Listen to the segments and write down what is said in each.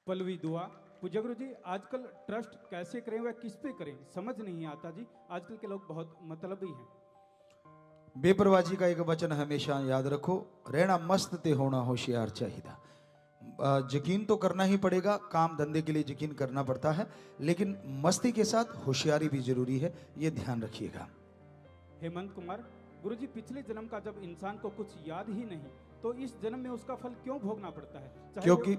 पलवी दुआ। पूज्य गुरु जी, आजकल ट्रस्ट कैसे करें व किस पे करें समझ नहीं आता जी। आजकल के लोग बहुत मतलबी हैं। बेपरवाजी का एक वचन हमेशा याद रखो, रहना मस्त ते होना होशियार चाहिए। यकीन तो करना ही पड़ेगा, काम धंधे के लिए यकीन करना पड़ता है, लेकिन मस्ती के साथ होशियारी भी जरूरी है, ये ध्यान रखिएगा। हेमंत कुमार, गुरु जी पिछले जन्म का जब इंसान को कुछ याद ही नहीं तो इस जन्म में उसका फल क्यों भोगना पड़ता है? क्योंकि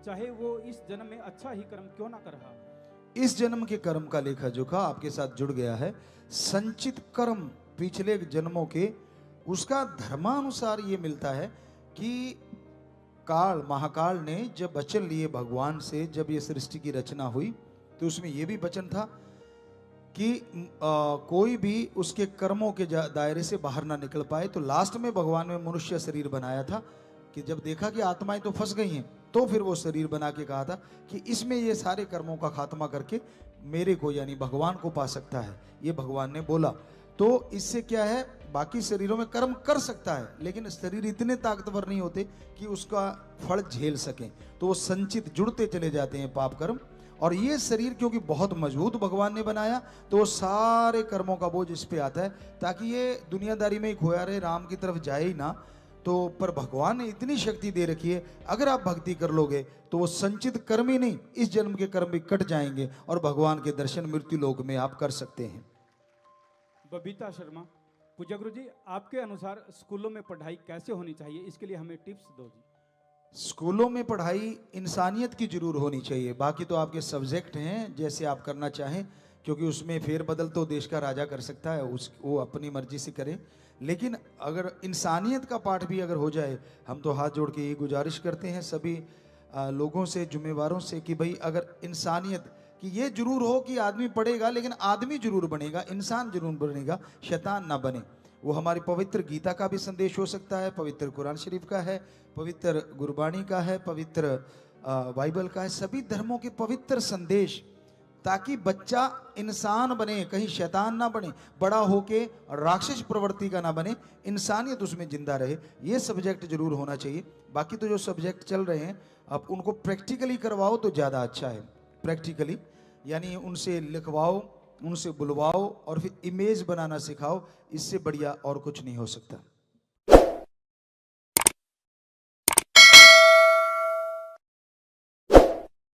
चाहे वो इस जन्म में अच्छा ही कर्म क्यों ना कर रहा। इस जन्म के कर्म का लेखा जोखा आपके साथ जुड़ गया है। संचित कर्म पिछले जन्मों के, उसका धर्मानुसार ये मिलता है कि काल महाकाल ने जब वचन लिए भगवान से, जब ये सृष्टि की रचना हुई तो उसमें यह भी वचन था कि कोई भी उसके कर्मों के दायरे से बाहर ना निकल पाए। तो लास्ट में भगवान ने मनुष्य शरीर बनाया था कि जब देखा कि आत्माएं तो फंस गई हैं, तो फिर वो शरीर बना के कहा था कि इसमें ये सारे कर्मों का खात्मा करके मेरे को यानी भगवान को पा सकता है। ये भगवान ने बोला। तो इससे क्या है, बाकी शरीरों में कर्म कर सकता है, लेकिन शरीर इतने ताकतवर नहीं होते कि उसका फल झेल सकें। तो वो संचित जुड़ते चले जाते हैं पाप कर्म। और ये शरीर क्योंकि बहुत मजबूत भगवान ने बनाया, तो वो सारे कर्मों का बोझ इस पे आता है, ताकि ये दुनियादारी में ही खोया रहे, राम की तरफ जाए ही ना। तो पर भगवान ने इतनी शक्ति दे रखी है, अगर आप भक्ति कर लोगे तो वो संचित कर्म ही नहीं, इस जन्म के कर्म भी कट जाएंगे और भगवान के दर्शन मृत्यु लोक में आप कर सकते हैं। बबीता शर्मा, पूज्य गुरु जी आपके अनुसार स्कूलों में पढ़ाई कैसे होनी चाहिए, इसके लिए हमें टिप्स दो जी। स्कूलों में पढ़ाई इंसानियत की जरूर होनी चाहिए, बाकी तो आपके सब्जेक्ट हैं जैसे आप करना चाहें, क्योंकि उसमें फेरबदल तो देश का राजा कर सकता है, वो अपनी मर्जी से करे। लेकिन अगर इंसानियत का पाठ भी अगर हो जाए, हम तो हाथ जोड़ के ये गुजारिश करते हैं सभी लोगों से, जुम्मेवारों से, कि भाई अगर इंसानियत कि ये जरूर हो कि आदमी पढ़ेगा लेकिन आदमी जरूर बनेगा, इंसान जरूर बनेगा, शैतान ना बने। वो हमारी पवित्र गीता का भी संदेश हो सकता है, पवित्र कुरान शरीफ का है, पवित्र गुरबाणी का है, पवित्र बाइबल का है, सभी धर्मों के पवित्र संदेश, ताकि बच्चा इंसान बने, कहीं शैतान ना बने, बड़ा होके राक्षस प्रवृत्ति का ना बने, इंसानियत उसमें जिंदा रहे। ये सब्जेक्ट जरूर होना चाहिए। बाकी तो जो सब्जेक्ट चल रहे हैं अब उनको प्रैक्टिकली करवाओ तो ज़्यादा अच्छा है। प्रैक्टिकली यानी उनसे लिखवाओ, उनसे बुलवाओ और फिर इमेज बनाना सिखाओ, इससे बढ़िया और कुछ नहीं हो सकता।